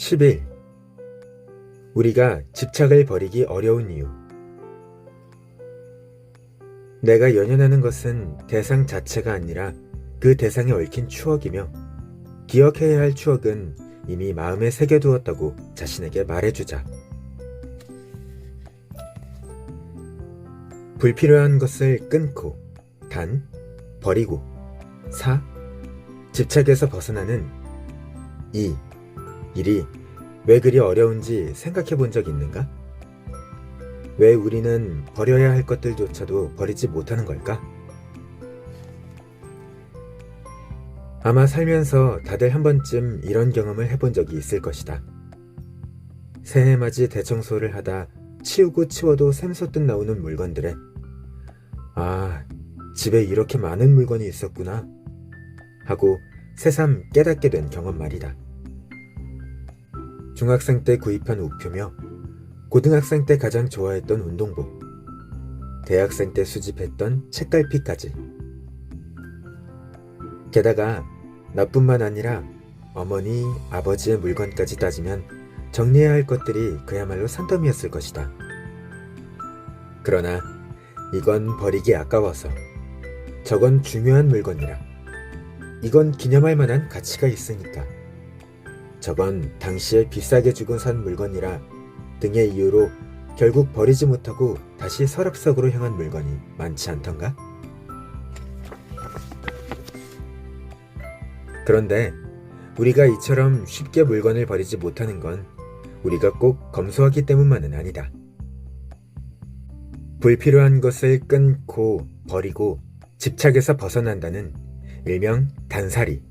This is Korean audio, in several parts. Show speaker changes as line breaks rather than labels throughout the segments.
11. 우리가 집착을 버리기 어려운 이유. 내가 연연하는 것은 대상 자체가 아니라 그 대상에 얽힌 추억이며, 기억해야 할 추억은 이미 마음에 새겨두었다고 자신에게 말해주자. 불필요한 것을 끊고, 단, 버리고, 사, 집착에서 벗어나는 이 일이 왜 그리 어려운지 생각해 본 적 있는가? 왜 우리는 버려야 할 것들조차도 버리지 못하는 걸까? 아마 살면서 다들 한 번쯤 이런 경험을 해본 적이 있을 것이다. 새해맞이 대청소를 하다 치우고 치워도 샘솟듯 나오는 물건들에 아, 집에 이렇게 많은 물건이 있었구나 하고 새삼 깨닫게 된 경험 말이다. 중학생 때 구입한 우표며 고등학생 때 가장 좋아했던 운동복, 대학생 때 수집했던 책갈피까지. 게다가 나뿐만 아니라 어머니, 아버지의 물건까지 따지면 정리해야 할 것들이 그야말로 산더미였을 것이다. 그러나 이건 버리기 아까워서, 저건 중요한 물건이라, 이건 기념할 만한 가치가 있으니까, 저건 당시에 비싸게 주고 산 물건이라 등의 이유로 결국 버리지 못하고 다시 서랍 속으로 향한 물건이 많지 않던가? 그런데 우리가 이처럼 쉽게 물건을 버리지 못하는 건 우리가 꼭 검소하기 때문만은 아니다. 불필요한 것을 끊고 버리고 집착에서 벗어난다는 일명 단사리.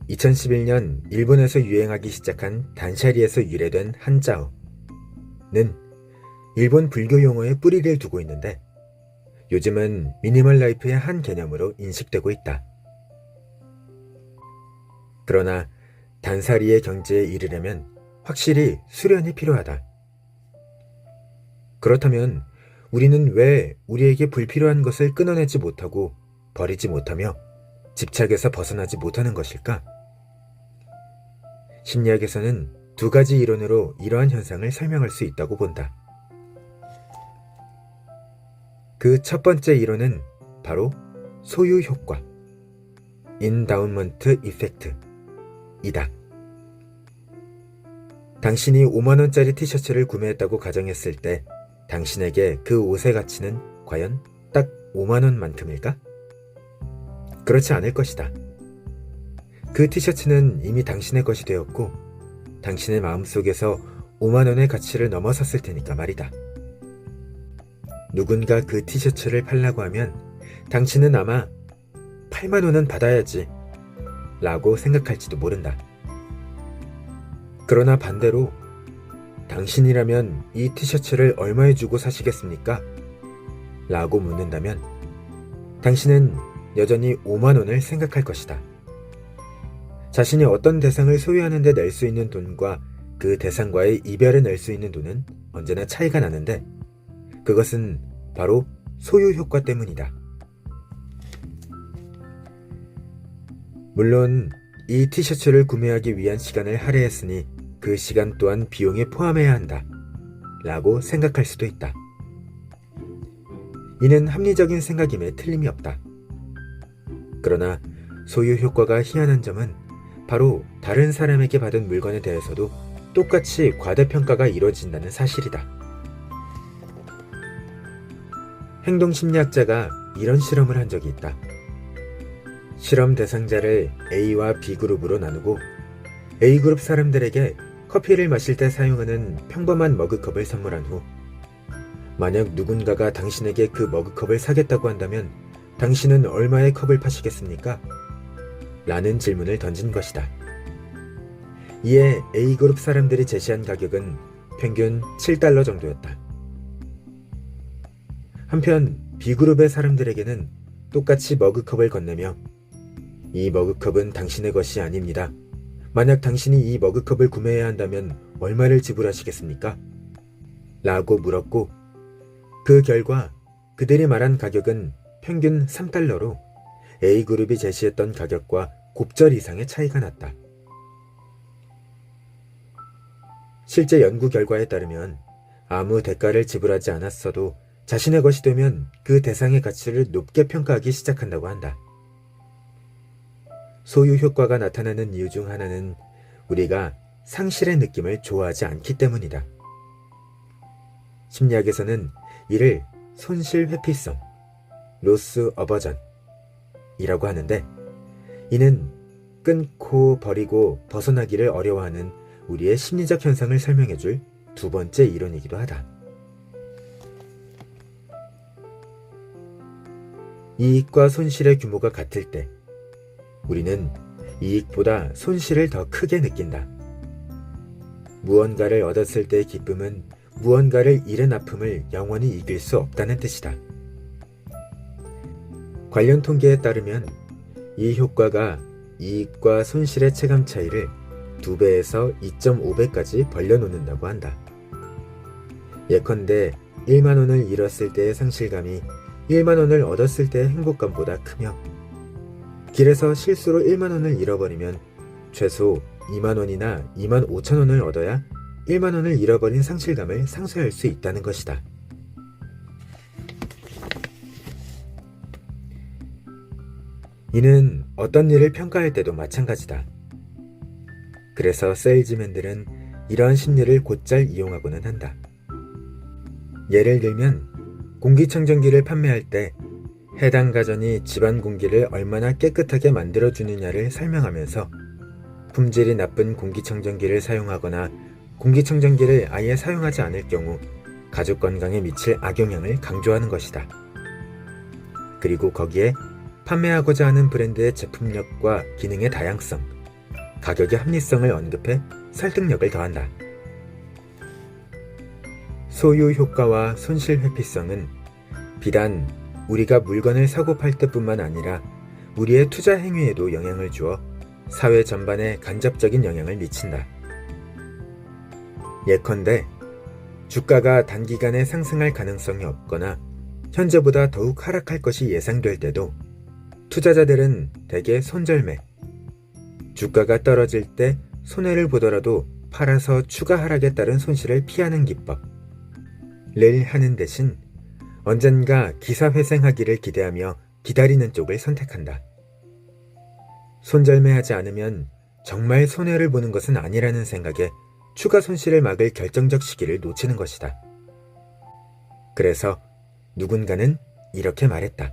2011년 일본에서 유행하기 시작한 단샤리에서 유래된 한자어는 일본 불교 용어에 뿌리를 두고 있는데 요즘은 미니멀 라이프의 한 개념으로 인식되고 있다. 그러나 단사리의 경지에 이르려면 확실히 수련이 필요하다. 그렇다면 우리는 왜 우리에게 불필요한 것을 끊어내지 못하고 버리지 못하며 집착에서 벗어나지 못하는 것일까? 심리학에서는 두 가지 이론으로 이러한 현상을 설명할 수 있다고 본다. 그 첫 번째 이론은 바로 소유 효과, 인다운먼트 이펙트 이다. 당신이 5만원짜리 티셔츠를 구매했다고 가정했을 때 당신에게 그 옷의 가치는 과연 딱 5만원만큼일까? 그렇지 않을 것이다. 그 티셔츠는 이미 당신의 것이 되었고 당신의 마음속에서 5만원의 가치를 넘어섰을 테니까 말이다. 누군가 그 티셔츠를 팔라고 하면 당신은 아마 8만원은 받아야지 라고 생각할지도 모른다. 그러나 반대로 당신이라면 이 티셔츠를 얼마에 주고 사시겠습니까? 라고 묻는다면 당신은 여전히 5만원을 생각할 것이다. 자신이 어떤 대상을 소유하는 데 낼 수 있는 돈과 그 대상과의 이별에 낼 수 있는 돈은 언제나 차이가 나는데 그것은 바로 소유 효과 때문이다. 물론 이 티셔츠를 구매하기 위한 시간을 할애했으니 그 시간 또한 비용에 포함해야 한다 라고 생각할 수도 있다. 이는 합리적인 생각임에 틀림이 없다. 그러나 소유 효과가 희한한 점은 바로 다른 사람에게 받은 물건에 대해서도 똑같이 과대평가가 이루어진다는 사실이다. 행동심리학자가 이런 실험을 한 적이 있다. 실험 대상자를 A와 B그룹으로 나누고 A그룹 사람들에게 커피를 마실 때 사용하는 평범한 머그컵을 선물한 후 만약 누군가가 당신에게 그 머그컵을 사겠다고 한다면 당신은 얼마의 컵을 파시겠습니까? 라는 질문을 던진 것이다. 이에 A그룹 사람들이 제시한 가격은 평균 $7 정도였다. 한편 B그룹의 사람들에게는 똑같이 머그컵을 건네며 이 머그컵은 당신의 것이 아닙니다. 만약 당신이 이 머그컵을 구매해야 한다면 얼마를 지불하시겠습니까? 라고 물었고 그 결과 그들이 말한 가격은 평균 $3로 A그룹이 제시했던 가격과 곱절 이상의 차이가 났다. 실제 연구 결과에 따르면 아무 대가를 지불하지 않았어도 자신의 것이 되면 그 대상의 가치를 높게 평가하기 시작한다고 한다. 소유 효과가 나타나는 이유 중 하나는 우리가 상실의 느낌을 좋아하지 않기 때문이다. 심리학에서는 이를 손실 회피성, 로스 어버전 이라고 하는데, 이는 끊고 버리고 벗어나기를 어려워하는 우리의 심리적 현상을 설명해줄 두 번째 이론이기도 하다. 이익과 손실의 규모가 같을 때 우리는 이익보다 손실을 더 크게 느낀다. 무언가를 얻었을 때의 기쁨은 무언가를 잃은 아픔을 영원히 이길 수 없다는 뜻이다. 관련 통계에 따르면 이 효과가 이익과 손실의 체감 차이를 2배에서 2.5배까지 벌려놓는다고 한다. 예컨대 1만 원을 잃었을 때의 상실감이 1만 원을 얻었을 때의 행복감보다 크며, 길에서 실수로 1만 원을 잃어버리면 최소 2만 원이나 2만 5천 원을 얻어야 1만 원을 잃어버린 상실감을 상쇄할 수 있다는 것이다. 이는 어떤 일을 평가할 때도 마찬가지다. 그래서 세일즈맨들은 이러한 심리를 곧잘 이용하고는 한다. 예를 들면 공기청정기를 판매할 때 해당 가전이 집안 공기를 얼마나 깨끗하게 만들어주느냐를 설명하면서 품질이 나쁜 공기청정기를 사용하거나 공기청정기를 아예 사용하지 않을 경우 가족 건강에 미칠 악영향을 강조하는 것이다. 그리고 거기에 판매하고자 하는 브랜드의 제품력과 기능의 다양성, 가격의 합리성을 언급해 설득력을 더한다. 소유 효과와 손실 회피성은 비단 우리가 물건을 사고 팔 때뿐만 아니라 우리의 투자 행위에도 영향을 주어 사회 전반에 간접적인 영향을 미친다. 예컨대 주가가 단기간에 상승할 가능성이 없거나 현재보다 더욱 하락할 것이 예상될 때도 투자자들은 대개 손절매, 주가가 떨어질 때 손해를 보더라도 팔아서 추가 하락에 따른 손실을 피하는 기법을 하는 대신 언젠가 기사회생하기를 기대하며 기다리는 쪽을 선택한다. 손절매하지 않으면 정말 손해를 보는 것은 아니라는 생각에 추가 손실을 막을 결정적 시기를 놓치는 것이다. 그래서 누군가는 이렇게 말했다.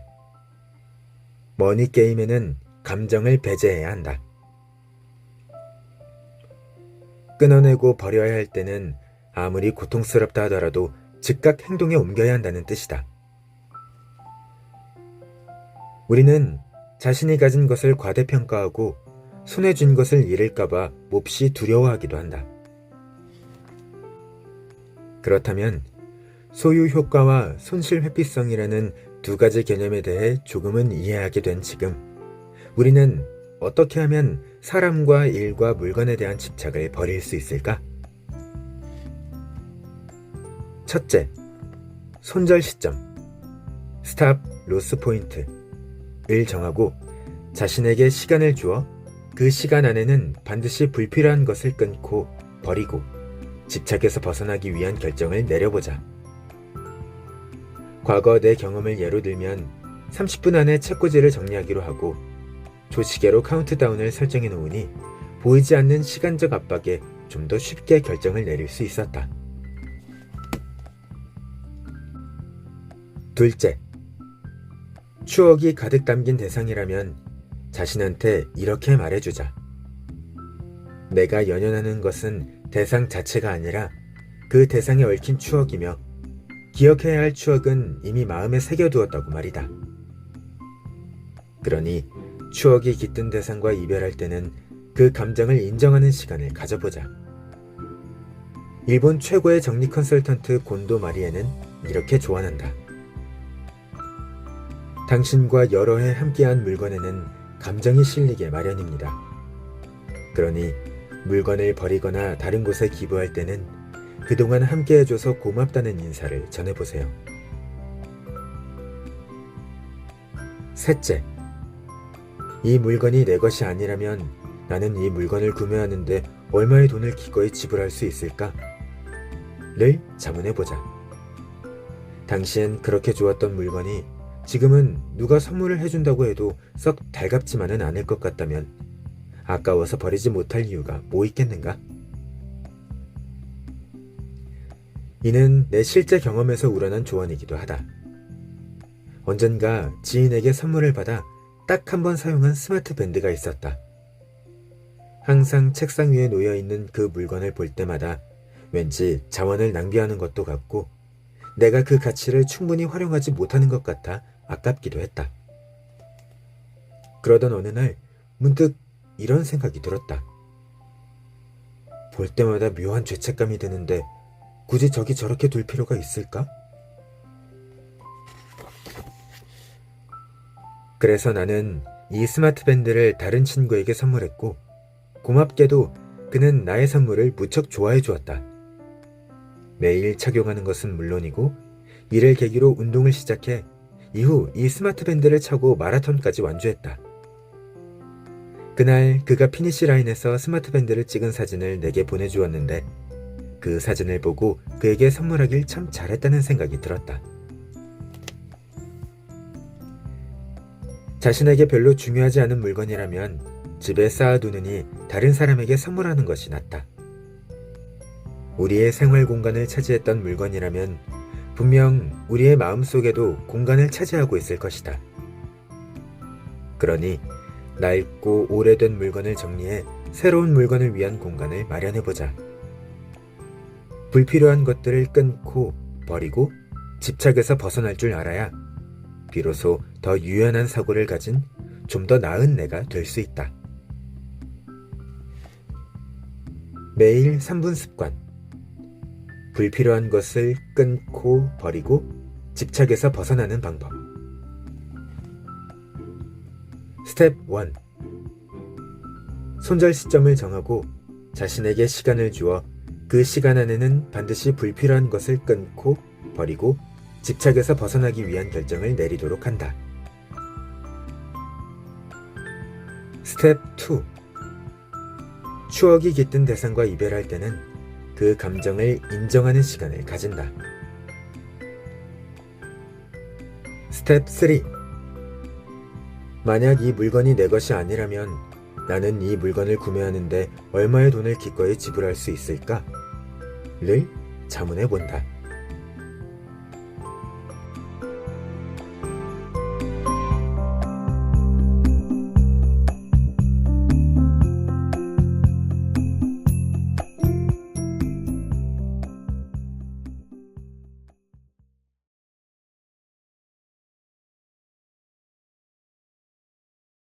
머니게임에는 감정을 배제해야 한다. 끊어내고 버려야 할 때는 아무리 고통스럽다 하더라도 즉각 행동에 옮겨야 한다는 뜻이다. 우리는 자신이 가진 것을 과대평가하고 손해 준 것을 잃을까봐 몹시 두려워하기도 한다. 그렇다면 소유 효과와 손실 회피성이라는 두 가지 개념에 대해 조금은 이해하게 된 지금, 우리는 어떻게 하면 사람과 일과 물건에 대한 집착을 버릴 수 있을까? 첫째, 손절 시점, 스탑 로스 포인트를 정하고 자신에게 시간을 주어 그 시간 안에는 반드시 불필요한 것을 끊고 버리고 집착에서 벗어나기 위한 결정을 내려보자. 과거 내 경험을 예로 들면 30분 안에 책꽂이를 정리하기로 하고 조시계로 카운트다운을 설정해 놓으니 보이지 않는 시간적 압박에 좀 더 쉽게 결정을 내릴 수 있었다. 둘째, 추억이 가득 담긴 대상이라면 자신한테 이렇게 말해주자. 내가 연연하는 것은 대상 자체가 아니라 그 대상에 얽힌 추억이며 기억해야 할 추억은 이미 마음에 새겨두었다고 말이다. 그러니 추억이 깃든 대상과 이별할 때는 그 감정을 인정하는 시간을 가져보자. 일본 최고의 정리 컨설턴트 곤도 마리에는 이렇게 조언한다. 당신과 여러 해 함께한 물건에는 감정이 실리게 마련입니다. 그러니 물건을 버리거나 다른 곳에 기부할 때는 그동안 함께해줘서 고맙다는 인사를 전해보세요. 셋째, 이 물건이 내 것이 아니라면 나는 이 물건을 구매하는데 얼마의 돈을 기꺼이 지불할 수 있을까? 를 자문해보자. 당시엔 그렇게 좋았던 물건이 지금은 누가 선물을 해준다고 해도 썩 달갑지만은 않을 것 같다면 아까워서 버리지 못할 이유가 뭐 있겠는가? 이는 내 실제 경험에서 우러난 조언이기도 하다. 언젠가 지인에게 선물을 받아 딱 한 번 사용한 스마트 밴드가 있었다. 항상 책상 위에 놓여있는 그 물건을 볼 때마다 왠지 자원을 낭비하는 것도 같고 내가 그 가치를 충분히 활용하지 못하는 것 같아 아깝기도 했다. 그러던 어느 날 문득 이런 생각이 들었다. 볼 때마다 묘한 죄책감이 드는데 굳이 저기 저렇게 둘 필요가 있을까? 그래서 나는 이 스마트 밴드를 다른 친구에게 선물했고 고맙게도 그는 나의 선물을 무척 좋아해 주었다. 매일 착용하는 것은 물론이고 이를 계기로 운동을 시작해 이후 이 스마트 밴드를 차고 마라톤까지 완주했다. 그날 그가 피니시 라인에서 스마트 밴드를 찍은 사진을 내게 보내주었는데 그 사진을 보고 그에게 선물하길 참 잘했다는 생각이 들었다. 자신에게 별로 중요하지 않은 물건이라면 집에 쌓아두느니 다른 사람에게 선물하는 것이 낫다. 우리의 생활 공간을 차지했던 물건이라면 분명 우리의 마음속에도 공간을 차지하고 있을 것이다. 그러니 낡고 오래된 물건을 정리해 새로운 물건을 위한 공간을 마련해보자. 불필요한 것들을 끊고 버리고 집착에서 벗어날 줄 알아야 비로소 더 유연한 사고를 가진 좀 더 나은 내가 될 수 있다. 매일 3분 습관. 불필요한 것을 끊고 버리고 집착에서 벗어나는 방법. 스텝 1. 손절 시점을 정하고 자신에게 시간을 주어 그 시간 안에는 반드시 불필요한 것을 끊고 버리고 집착에서 벗어나기 위한 결정을 내리도록 한다. 스텝 2. 추억이 깃든 대상과 이별할 때는 그 감정을 인정하는 시간을 가진다. 스텝 3. 만약 이 물건이 내 것이 아니라면 나는 이 물건을 구매하는데 얼마의 돈을 기꺼이 지불할 수 있을까? 를 자문해 본다.